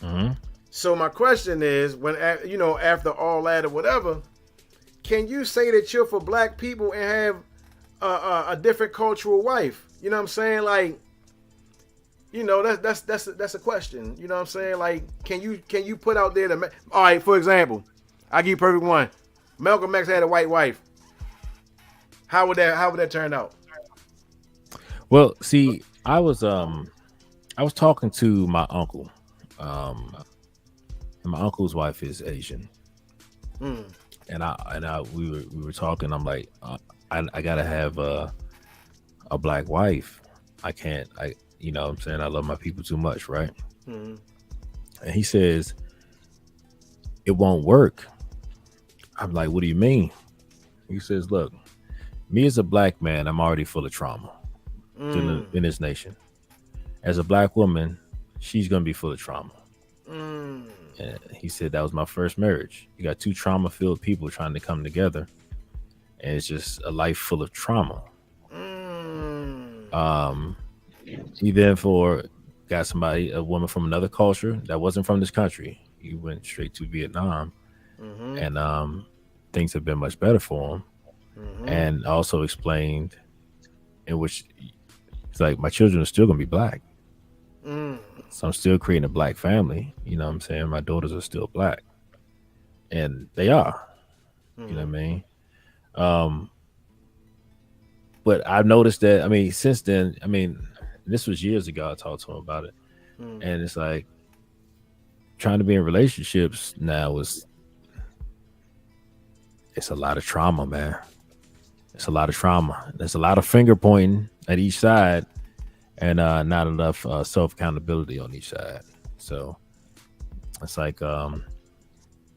Mm-hmm. So my question is, when, you know, after all that or whatever, can you say that you're for black people and have a different cultural wife? You know what I'm saying? Like, you know, that's a question. You know what I'm saying? Like, can you put out there all right, for example, I'll give you a perfect one. Malcolm X had a white wife. How would that turn out? Well, see, I was talking to my uncle. And my uncle's wife is Asian. Mm. And we were talking. I'm like, I gotta have a black wife. You know what I'm saying? I love my people too much, right? Mm-hmm. And he says, it won't work. I'm like, what do you mean? He says, look, me as a black man, I'm already full of trauma in this nation. As a black woman, she's going to be full of trauma. Mm. And he said, that was my first marriage. You got two trauma-filled people trying to come together, and it's just a life full of trauma. He then got a woman from another culture that wasn't from this country. He went straight to Vietnam, mm-hmm. and things have been much better for him. Mm-hmm. And also explained in which it's like, my children are still gonna be black. So I'm still creating a black family. You know what I'm saying? My daughters are still black, and they are. You know what I mean? But I've noticed that, I mean, since then, I mean, this was years ago, I talked to him about it. And it's like, trying to be in relationships now it's a lot of trauma, man. It's a lot of trauma. There's a lot of finger pointing at each side, and not enough self-accountability on each side. So it's like,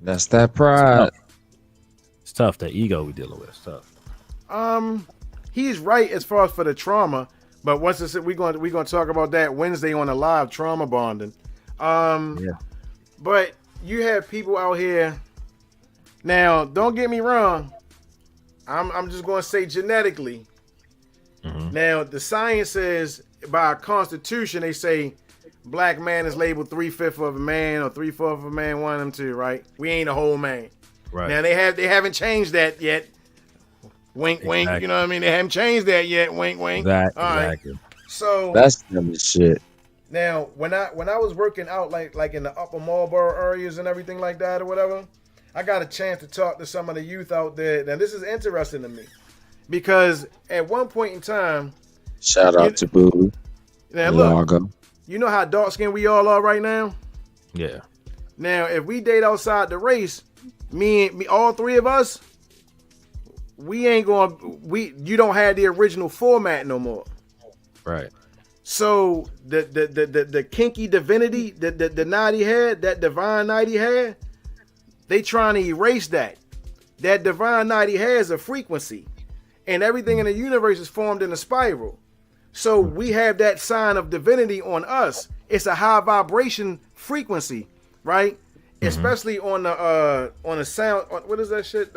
that's that pride. It's tough. The ego we're dealing with. It's tough. He's right as far as for the trauma, but once it's, we're going to talk about that Wednesday on the live trauma bonding. Yeah. But you have people out here. Now, don't get me wrong. I'm just going to say genetically. Mm-hmm. Now, the science says by our Constitution, they say black man is labeled 3/5 of a man or 3/4 of a man. One of them two, right? We ain't a whole man. Right. Now they haven't changed that yet. Wink, wink. You know what I mean? They haven't changed that yet. Wink, wink. Exactly. Right. So that's dumb as shit. Now, when I was working out like in the Upper Marlboro areas and everything like that or whatever, I got a chance to talk to some of the youth out there. Now, this is interesting to me because at one point in time, shout out to Boo. Now look, you know how dark skinned we all are right now. Yeah. Now, if we date outside the race, me, all three of us, we ain't going. You don't have the original format no more. Right. So the kinky divinity, the night he had, that divine night he had, they trying to erase that. That divine night he has a frequency, and everything in the universe is formed in a spiral. So we have that sign of divinity on us. It's a high vibration frequency, right? Mm-hmm. Especially on the sound. What is that shit?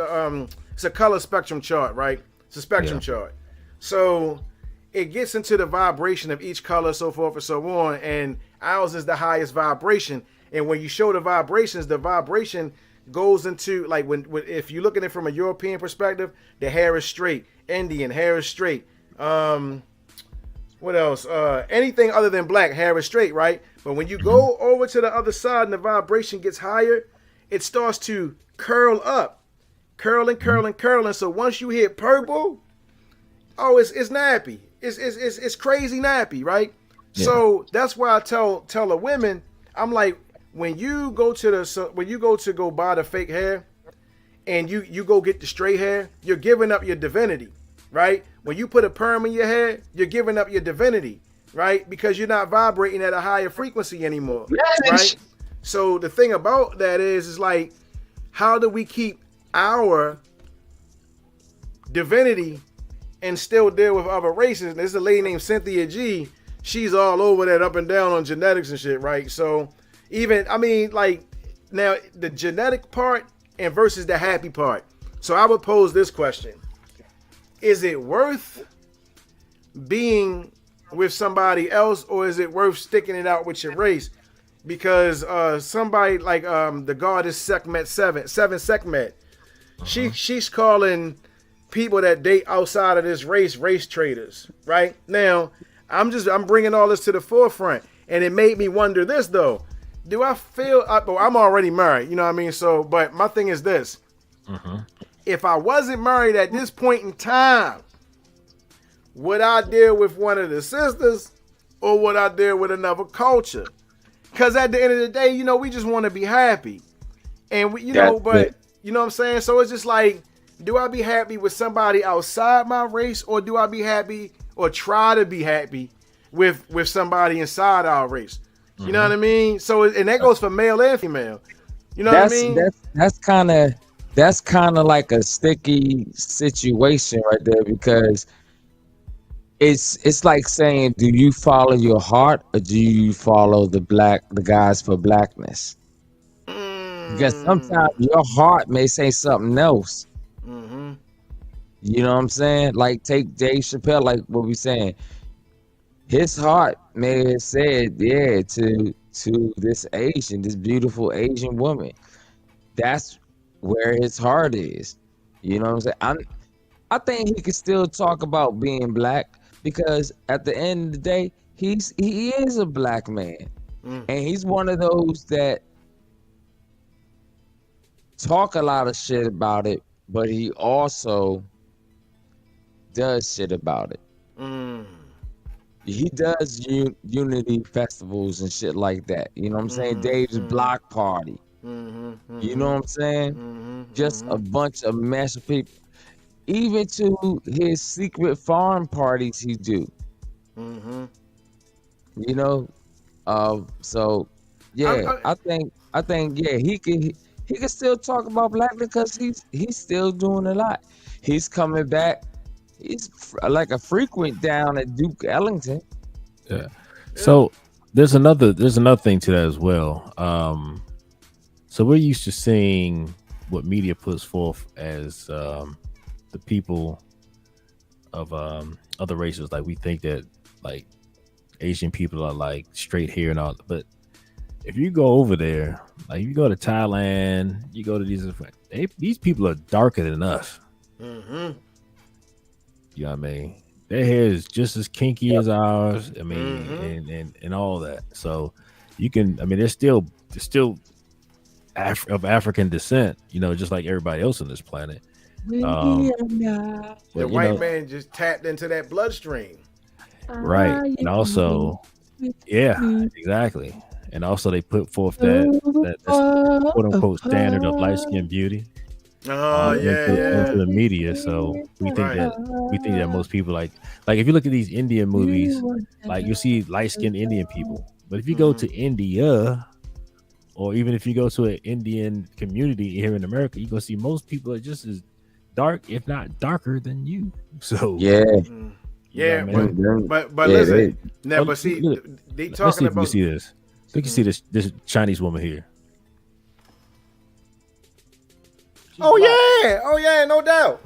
It's a color spectrum chart, right? It's a spectrum chart. So it gets into the vibration of each color, so forth and so on. And ours is the highest vibration. And when you show the vibrations, the vibration goes into, like, when if you're looking at it from a European perspective, the hair is straight. Indian hair is straight. What else? Anything other than black, hair is straight, right? But when you go over to the other side and the vibration gets higher, it starts to curl up. Curling. So once you hit purple, oh, it's nappy. It's crazy nappy, right? Yeah. So that's why I tell the women, I'm like, when you go to go buy the fake hair and you go get the straight hair, you're giving up your divinity, right? When you put a perm in your hair, you're giving up your divinity, right? Because you're not vibrating at a higher frequency anymore, right? So the thing about that is like, how do we keep our divinity and still deal with other races? There's a lady named Cynthia G. She's all over that, up and down on genetics and shit, right? So even, I mean, like, now the genetic part and versus the happy part. So I would pose this question. Is it worth being with somebody else, or is it worth sticking it out with your race? Because somebody like the goddess Sekhmet Seven Sekhmet, she's calling people that date outside of this race traders, right? Now, I'm bringing all this to the forefront, and it made me wonder this though. Do I feel? I'm already married, you know what I mean? So, but my thing is this: if I wasn't married at this point in time, would I deal with one of the sisters, or would I deal with another culture? Because at the end of the day, you know, we just want to be happy, and we, you know, but you know what I'm saying. So it's just like, do I be happy with somebody outside my race, or do I be happy or try to be happy with somebody inside our race? You know what I mean? So, and that goes for male and female. You know what I mean? That's kind of like a sticky situation right there, because it's like saying, do you follow your heart or do you follow the guys for blackness? Because sometimes your heart may say something else. You know what I'm saying? Like, take Dave Chappelle, like what we saying. His heart may have said, yeah, to this beautiful Asian woman. That's where his heart is. You know what I'm saying? I think he could still talk about being black, because at the end of the day, he is a black man. And he's one of those that talk a lot of shit about it, but he also does shit about it. He does unity festivals and shit like that. You know what I'm saying? Dave's block party. You know what I'm saying? Just a bunch of massive people. Even to his secret farm parties he do. You know? So yeah, I think yeah, he can still talk about black, because he's still doing a lot. He's coming back. He's like a frequent down at Duke Ellington. Yeah. So there's another thing to that as well. So we're used to seeing what media puts forth as the people of other races. Like, we think that, like, Asian people are like straight here and all, but if you go over there, like you go to Thailand, you go to these people are darker than us. Mm-hmm. You know what I mean? Their hair is just as kinky as ours. I mean, and all that. So you can, I mean, they're still of African descent, you know, just like everybody else on this planet. The white man just tapped into that bloodstream. Right. And also, yeah, exactly. And also they put forth that quote unquote standard of light skinned beauty. Into the media. So we think that most people like if you look at these Indian movies, like you see light skinned Indian people. But if you go to India, or even if you go to an Indian community here in America, you're gonna see most people are just as dark, if not darker than you. So but listen, but see, they let's talking see if about. we see this. We can see this Chinese woman here. Oh yeah, no doubt.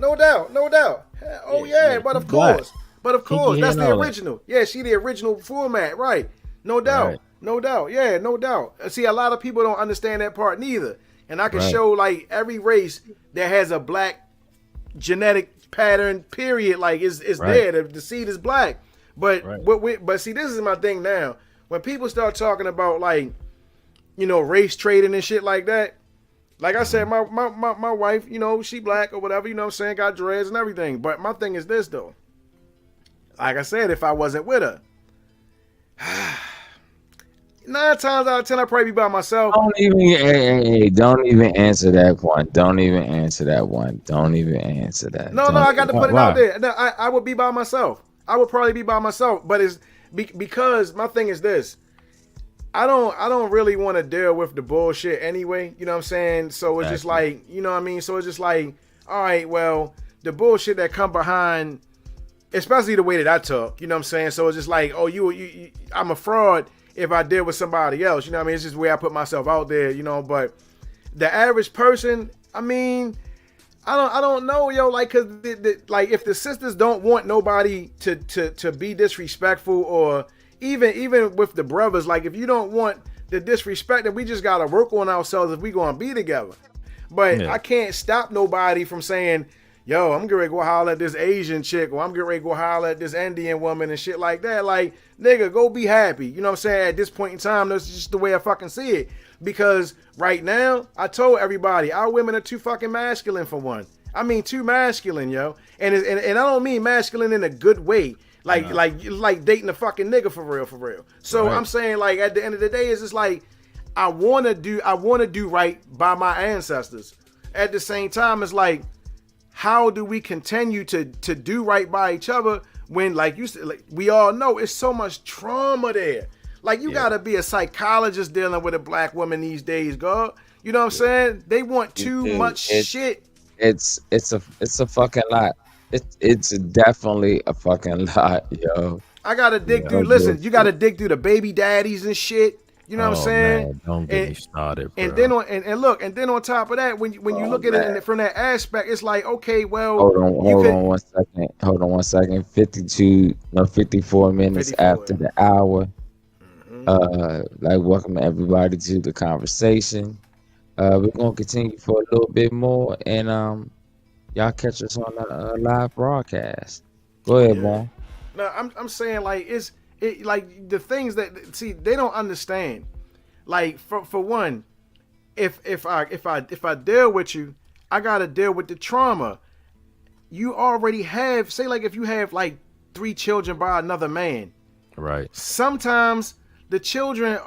Oh yeah, but of course, that's the original. Yeah, she the original format, right? No doubt. Yeah, no doubt. See, a lot of people don't understand that part neither, and I can show like every race that has a black genetic pattern. Period. Like it's there. The seed is black, but but see, this is my thing now. When people start talking about like, you know, race trading and shit like that. Like I said, my wife, you know, she black or whatever, you know what I'm saying, got dreads and everything. But my thing is this, though. Like I said, if I wasn't with her, 9 times out of 10, I'd probably be by myself. Don't even answer that one. Don't even answer that. No, I got to put it out there. No, I would be by myself. I would probably be by myself. But it's because my thing is this. I don't really want to deal with the bullshit anyway, you know what I'm saying? So it's just like, you know what I mean? So it's just like, all right, well, the bullshit that come behind, especially the way that I talk, you know what I'm saying? So it's just like, oh, you I'm a fraud if I deal with somebody else, you know what I mean? It's just the way I put myself out there, you know, but the average person, I mean, I don't know, yo, like, cause like if the sisters don't want nobody to be disrespectful or even with the brothers, like if you don't want the disrespect, then we just gotta work on ourselves if we gonna be together. But I can't stop nobody from saying, yo, I'm getting ready to go holler at this Asian chick, or I'm getting ready to go holler at this Indian woman and shit like that. Like, nigga, go be happy. You know what I'm saying? At this point in time, that's just the way I fucking see it. Because right now, I told everybody, our women are too fucking masculine for one. I mean, too masculine, yo. And I don't mean masculine in a good way. Like dating a fucking nigga for real. So I'm saying, like, at the end of the day, it's just like I wanna do right by my ancestors. At the same time, it's like, how do we continue to do right by each other when, like you said, like, we all know it's so much trauma there. Like, you gotta be a psychologist dealing with a black woman these days, girl. You know what I'm saying? They want too much shit. It's a fucking lot. It's definitely a fucking lot, yo. I gotta dig through. Listen, you gotta dig through the baby daddies and shit. You know what I'm saying? Man, don't get me started, bro. And then on top of that, when you look at it from that aspect, it's like, okay, well, hold on 1 second. 54 minutes after the hour. Like, welcome everybody to the conversation. We're gonna continue for a little bit more, and y'all catch us on a live broadcast. Go ahead, man. No, I'm saying, like, it like the things that, see, they don't understand. Like, for one, if I deal with you, I gotta deal with the trauma. You already have, say, like, if you have like 3 children by another man, right? Sometimes the children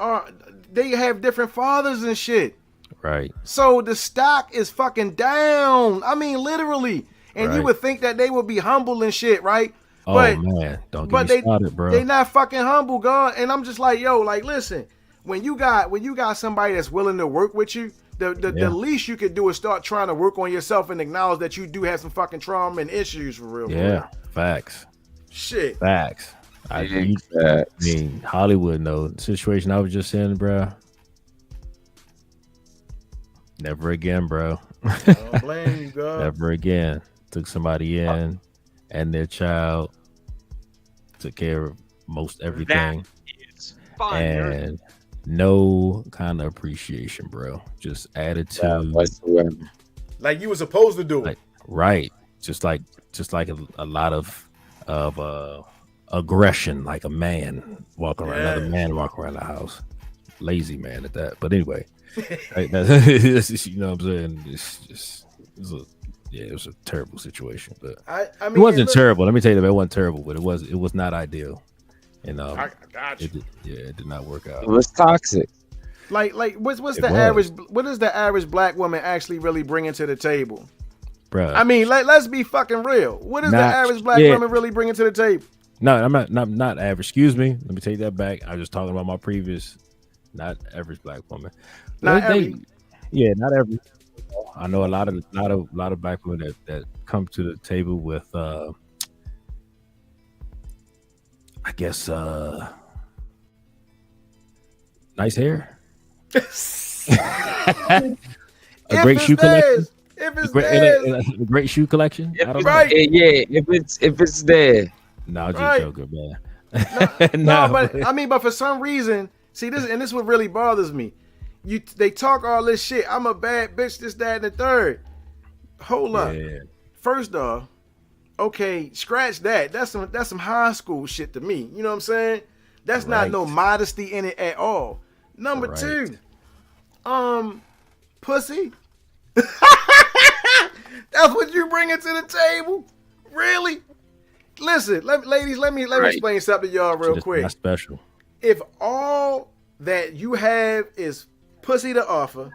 they have different fathers and shit. Right. So the stock is fucking down. I mean, literally. And you would think that they would be humble and shit, right? Oh, man, don't get me started, bro. They not fucking humble, God. And I'm just like, yo, like, listen, when you got somebody that's willing to work with you, the least you could do is start trying to work on yourself and acknowledge that you do have some fucking trauma and issues for real. Yeah, facts. Shit. Facts. I mean, Hollywood knows the situation I was just in, bro. Never again, bro. I don't blame you, God. Never again. Took somebody in and their child. Took care of most everything. and no kind of appreciation, bro. Just attitude. Whatsoever. Like you were supposed to do it. Like, right. Just like a lot of aggression, like a man walking around, another man walking around the house. Lazy man at that. But anyway, right, you know what I'm saying? It was a terrible situation. But I mean, it wasn't terrible. Let me tell you that it wasn't terrible, but it was not ideal. And I got you. it did not work out. It was toxic. Like what's the average? What does the average black woman actually really bring to the table? Bruh. I mean, let's be fucking real. What is the average black woman really bringing to the table? No, I'm not average. Excuse me. Let me take that back. I was just talking about my previous, not average black woman. Not every. Yeah, not every. I know a lot of black women that come to the table with, I guess, nice hair, a great shoe collection. If it's there, a great shoe collection. I don't know. Yeah, if it's there. No, just right. joking, man. No, but for some reason, see this, and this is what really bothers me. They talk all this shit. I'm a bad bitch, this, that, and the third. Hold up. Yeah. First off, okay, scratch that. That's some high school shit to me. You know what I'm saying? That's not no modesty in it at all. Number two, pussy. That's what you bringing to the table? Really? Listen, ladies, let me explain something to y'all real quick. Not special. If all that you have is pussy to offer,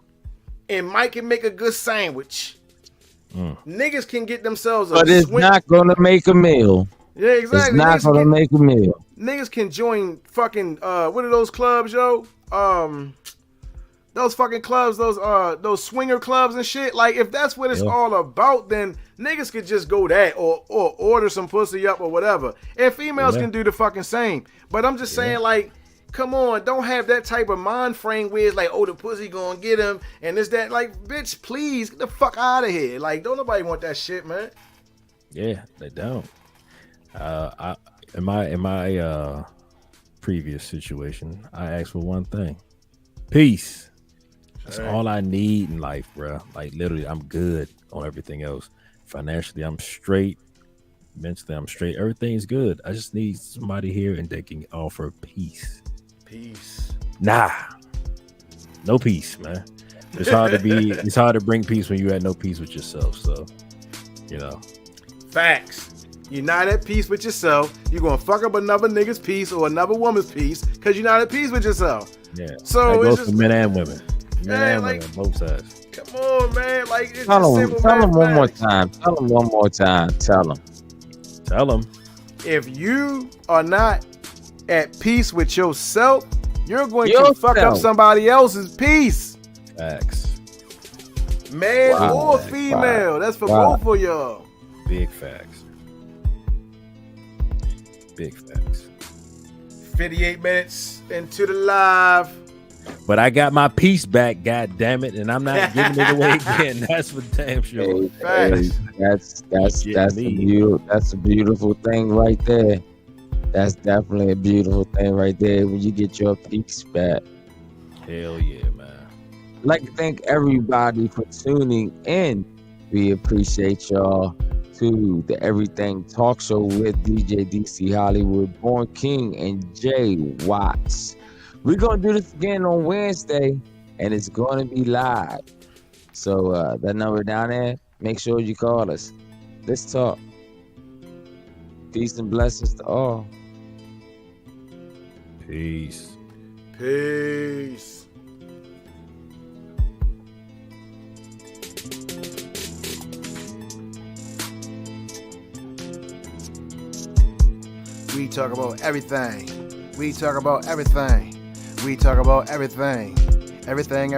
and Mike can make a good sandwich, niggas can get themselves But it's not gonna make a meal. Yeah, exactly. It's not gonna make a meal. Niggas can join fucking what are those clubs, yo? Those fucking clubs, those swinger clubs and shit. Like, if that's what it's all about, then niggas could just go that or order some pussy up or whatever. And females can do the fucking same. But I'm just saying, like, come on, don't have that type of mind frame where it's like, oh, the pussy gonna get him and this, that. Like, bitch, please get the fuck out of here. Like, don't nobody want that shit, man. Yeah, they don't. In my previous situation, I asked for one thing: peace. That's all I need in life, bro. Like, literally, I'm good on everything else. Financially, I'm straight. Mentally, I'm straight. Everything's good. I just need somebody here and they can offer peace. Peace. Nah, no peace, man. It's hard to bring peace when you had no peace with yourself. So, you know. Facts. You're not at peace with yourself. You're gonna fuck up another nigga's peace or another woman's peace because you're not at peace with yourself. Yeah. So that goes it's just, for men and women. Men and like, women, both sides. Come on, man. Like, it's Tell just simple them one more mathematics. time. Tell them one more time. Tell them. If you are not at peace with yourself, you're going to fuck up somebody else's peace. Facts. Man or female. That's for both of y'all. Big facts. Big facts. 58 minutes into the live. But I got my peace back, god damn it, and I'm not giving it away again. That's for damn sure. Hey, that's a beautiful thing right there. That's definitely a beautiful thing right there when you get your peace back. Hell yeah, man. I'd like to thank everybody for tuning in. We appreciate y'all to the Everything Talk Show with DJ DC Hollywood, Born King, and Jay Watts. We're going to do this again on Wednesday, and it's going to be live. So that number down there, make sure you call us. Let's talk. Peace and blessings to all. Peace. Peace. We talk about everything. We talk about everything. We talk about everything. Everything.